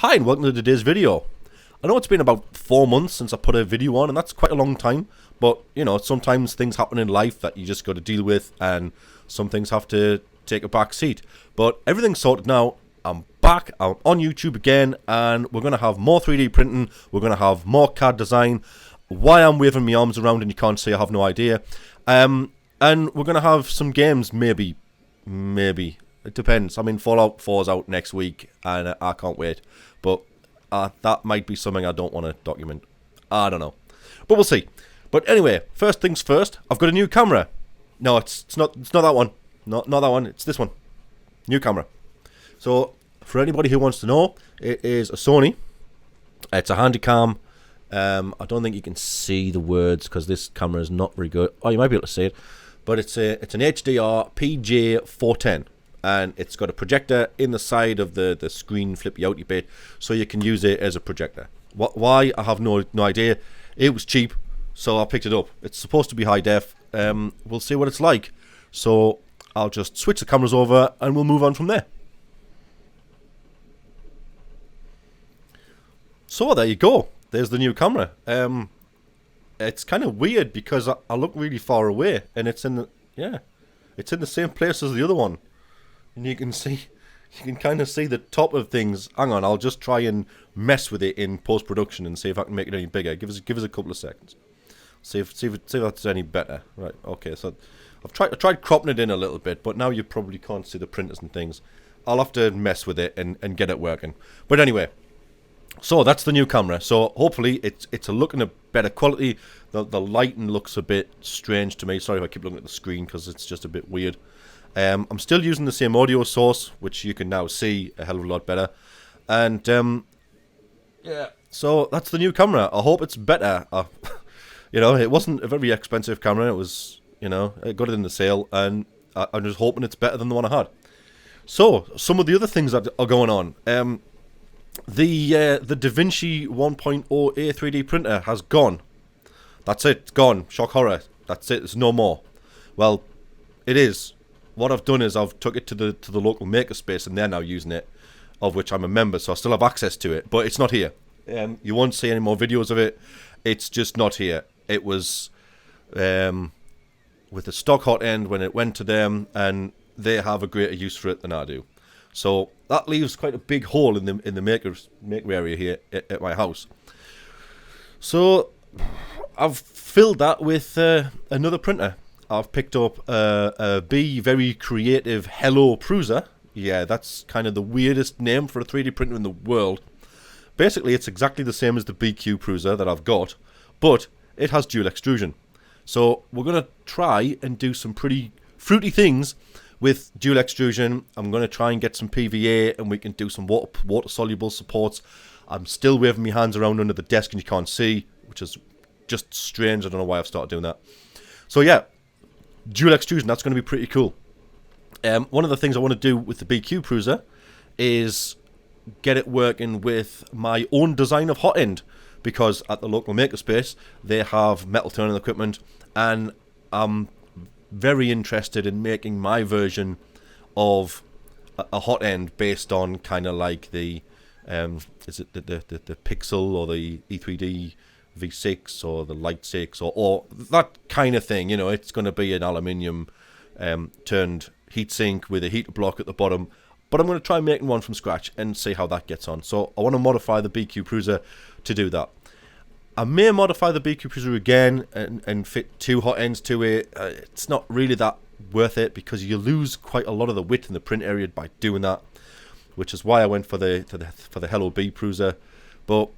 Hi and welcome to today's video. I know it's been about 4 months since I put a video on, and that's quite a long time, but you know, sometimes things happen in life that you just got to deal with, and some things have to take a back seat. But everything's sorted now. I'm back, I'm on YouTube again, and we're going to have more 3D printing, we're going to have more CAD design. Why I'm waving my arms around and you can't see, I have no idea. And we're going to have some games, maybe. It depends. I mean, Fallout 4 is out next week, and I can't wait. But that might be something I don't want to document. I don't know. But we'll see. But anyway, first things first, I've got a new camera. No, it's not that one. Not that one. It's this one. New camera. So, for anybody who wants to know, it is a Sony. It's a Handycam. I don't think you can see the words because this camera is not very good. Oh, you might be able to see it. But it's an HDR PJ410. And it's got a projector in the side of the screen flippy outy bit, so you can use it as a projector. Why? I have no idea. It was cheap, so I picked it up. It's supposed to be high def. We'll see what it's like. So I'll just switch the cameras over and we'll move on from there. So there you go. There's the new camera. It's kind of weird because I look really far away, and it's in the same place as the other one. And you can kind of see the top of things. Hang on, I'll just try and mess with it in post-production and see if I can make it any bigger. Give us a couple of seconds. See if that's any better. Right, okay, so I tried cropping it in a little bit, but now you probably can't see the printers and things. I'll have to mess with it and get it working. But anyway, so that's the new camera. So hopefully it's a look in a better quality. The lighting looks a bit strange to me. Sorry if I keep looking at the screen because it's just a bit weird. I'm still using the same audio source, which you can now see a hell of a lot better. And, yeah, so that's the new camera. I hope it's better. It wasn't a very expensive camera. It was, I got it in the sale, and I'm just hoping it's better than the one I had. So, some of the other things that are going on. The DaVinci 1.0 A3D printer has gone. That's it. It's gone. Shock horror. That's it. There's no more. Well, it is. What I've done is I've took it to the local makerspace, and they're now using it, of which I'm a member, so I still have access to it, but it's not here. You won't see any more videos of it. It's just not here. It was with the stock hot end when it went to them, and they have a greater use for it than I do. So that leaves quite a big hole in the maker area here at my house. So I've filled that with another printer. I've picked up a B Very Creative Hello Prusa. Yeah, that's kind of the weirdest name for a 3D printer in the world. Basically, it's exactly the same as the BQ Prusa that I've got, but it has dual extrusion. So we're going to try and do some pretty fruity things with dual extrusion. I'm going to try and get some PVA, and we can do some water-soluble supports. I'm still waving my hands around under the desk and you can't see, which is just strange. I don't know why I've started doing that. So yeah. Dual extrusion, that's going to be pretty cool. One of the things I want to do with the BQ Prusa is get it working with my own design of hot end, because at the local makerspace they have metal turning equipment, and I'm very interested in making my version of a hot end based on kind of like the is it the Pixel or the E3D V6 or the Light 6 or that kind of thing. It's going to be an aluminium turned heatsink with a heater block at the bottom, but I'm going to try making one from scratch and see how that gets on. So I want to modify the BQ Prusa to do that. I may modify the BQ Prusa again and fit 2 hot ends to it. It's not really that worth it because you lose quite a lot of the width in the print area by doing that, which is why I went for the Hello B Prusa. But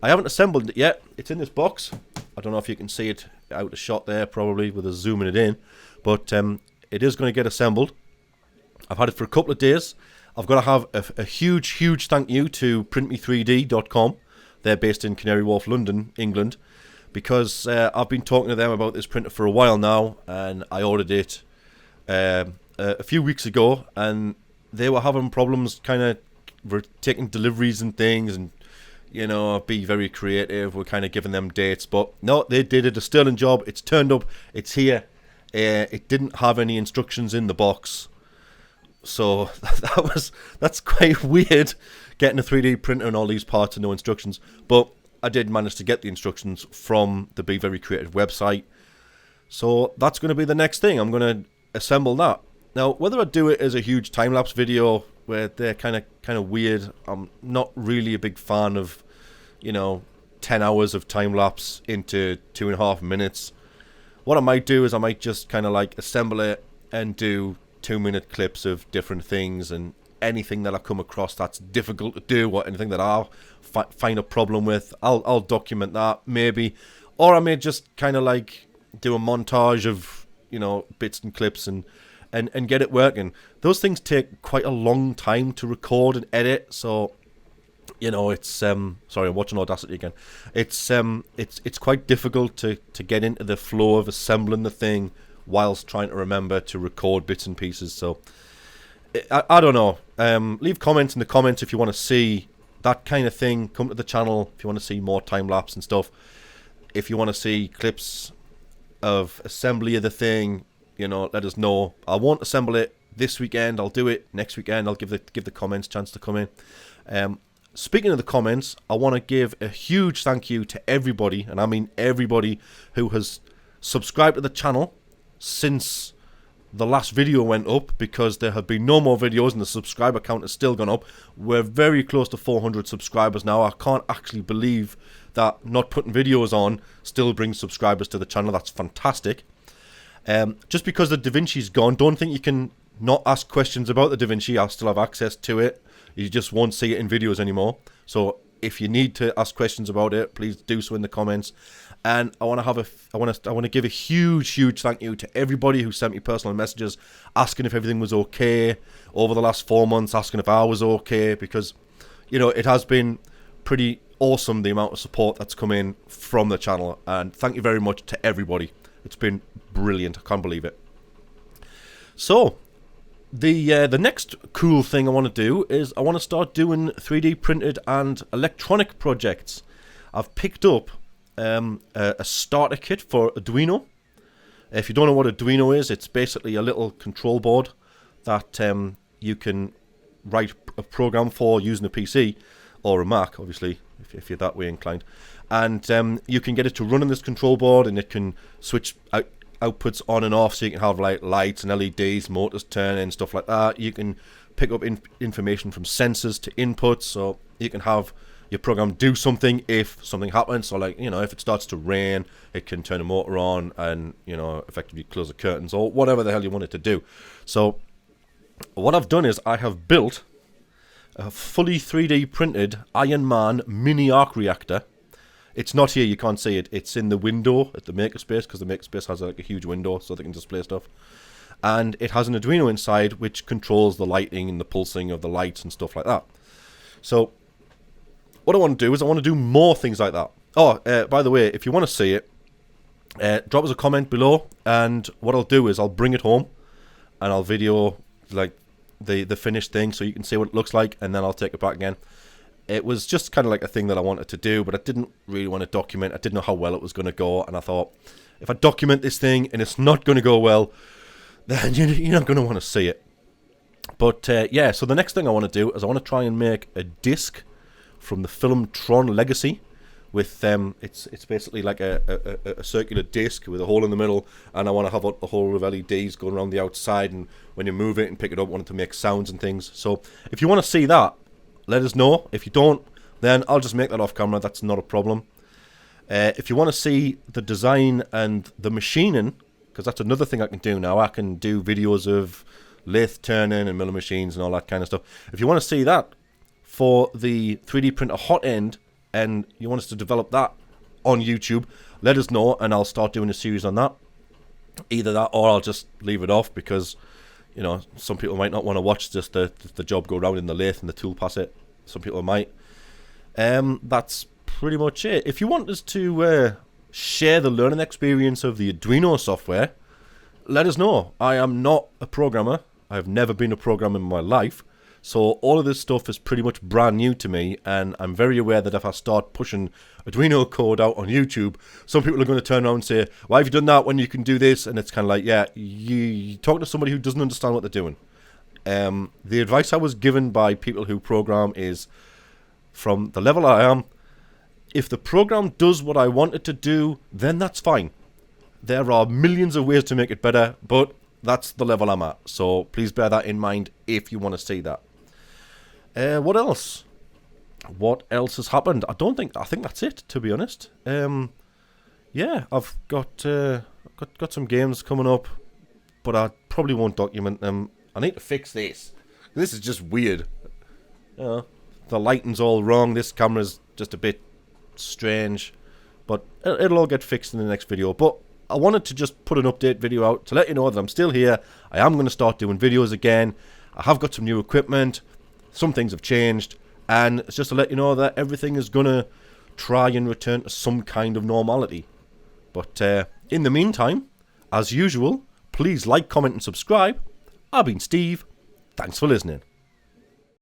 I haven't assembled it yet. It's in this box. I don't know if you can see it out of shot there, probably with a zooming it in, but it is going to get assembled. I've had it for a couple of days. I've got to have a huge thank you to printme3d.com. They're based in Canary Wharf, London, England, because I've been talking to them about this printer for a while now, and I ordered it a few weeks ago, and they were having problems kind of taking deliveries and things, and be very creative. We're kind of giving them dates, but no, they did a sterling job. It's turned up. It's here. It didn't have any instructions in the box. So that's quite weird, getting a 3D printer and all these parts and no instructions. But I did manage to get the instructions from the Be Very Creative website. So that's going to be the next thing. I'm going to assemble that. Now, whether I do it as a huge time-lapse video where they're kind of weird, I'm not really a big fan of, 10 hours of time-lapse into 2.5 minutes. What I might do is I might just kind of like assemble it and do 2-minute clips of different things, and anything that I come across that's difficult to do, or anything that I'll find a problem with, I'll document that maybe, or I may just kind of like do a montage of bits and clips and get it working. Those things take quite a long time to record and edit, so it's sorry, I'm watching Audacity again. It's quite difficult to get into the flow of assembling the thing whilst trying to remember to record bits and pieces. So I don't know. Leave comments in the comments if you want to see that kind of thing. Come to the channel if you want to see more time lapse and stuff. If you want to see clips of assembly of the thing, let us know. I won't assemble it this weekend. I'll do it next weekend. I'll give the comments a chance to come in. Speaking of the comments, I want to give a huge thank you to everybody, and I mean everybody, who has subscribed to the channel since the last video went up, because there have been no more videos and the subscriber count has still gone up. We're very close to 400 subscribers now. I can't actually believe that not putting videos on still brings subscribers to the channel. That's fantastic. Just because the DaVinci's gone, don't think you can not ask questions about the DaVinci. I'll still have access to it. You just won't see it in videos anymore. So if you need to ask questions about it, please do so in the comments. And I want to give a huge thank you to everybody who sent me personal messages asking if everything was okay over the last 4 months, asking if I was okay, because it has been pretty awesome, the amount of support that's come in from the channel, and thank you very much to everybody. It's been brilliant. I can't believe it. So the next cool thing I want to do is I want to start doing 3D printed and electronic projects. I've picked up a starter kit for Arduino. If you don't know what Arduino is, it's basically a little control board that you can write a program for using a PC or a Mac, obviously, if you're that way inclined. And you can get it to run on this control board, and it can switch outputs on and off, so you can have like lights and LEDs, motors turning, stuff like that. You can pick up information from sensors to inputs, so you can have your program do something if something happens. So like, if it starts to rain, it can turn a motor on and, effectively close the curtains or whatever the hell you want it to do. So what I've done is I have built a fully 3D printed Iron Man mini arc reactor. It's not here, you can't see it. It's in the window at the Makerspace, because the Makerspace has like a huge window so they can display stuff. And it has an Arduino inside which controls the lighting and the pulsing of the lights and stuff like that. So what I want to do is I want to do more things like that. Oh, by the way, if you want to see it, drop us a comment below, and what I'll do is I'll bring it home and I'll video like the finished thing so you can see what it looks like, and then I'll take it back again. It was just kind of like a thing that I wanted to do, but I didn't really want to document. I didn't know how well it was going to go, and I thought, if I document this thing and it's not going to go well, then you're not going to want to see it. But yeah, so the next thing I want to do is I want to try and make a disc from the film Tron Legacy. With it's basically like a circular disc with a hole in the middle, and I want to have a hole of LEDs going around the outside, and when you move it and pick it up, I want it to make sounds and things. So if you want to see that, let us know. If you don't, then I'll just make that off camera. That's not a problem. If you want to see the design and the machining, because that's another thing I can do now. I can do videos of lathe turning and milling machines and all that kind of stuff. If you want to see that for the 3D printer hot end, and you want us to develop that on YouTube, let us know, and I'll start doing a series on that. Either that, or I'll just leave it off, because some people might not want to watch just the job go around in the lathe and the tool pass it. Some people might. That's pretty much it. If you want us to share the learning experience of the Arduino software, let us know. I am not a programmer. I have never been a programmer in my life. So all of this stuff is pretty much brand new to me, and I'm very aware that if I start pushing Arduino code out on YouTube, some people are going to turn around and say, why have you done that when you can do this? And it's kind of like, yeah, you talk to somebody who doesn't understand what they're doing. The advice I was given by people who program is, from the level I am, if the program does what I want it to do, then that's fine. There are millions of ways to make it better, but that's the level I'm at. So please bear that in mind if you want to see that. What else? What else has happened? I think that's it, to be honest. Yeah, I've got some games coming up, but I probably won't document them. I need to fix this. This is just weird. The lighting's all wrong. This camera's just a bit strange, but it'll all get fixed in the next video. But I wanted to just put an update video out to let you know that I'm still here. I am going to start doing videos again. I have got some new equipment. Some things have changed, and it's just to let you know that everything is going to try and return to some kind of normality. But in the meantime, as usual, please like, comment and subscribe. I've been Steve. Thanks for listening.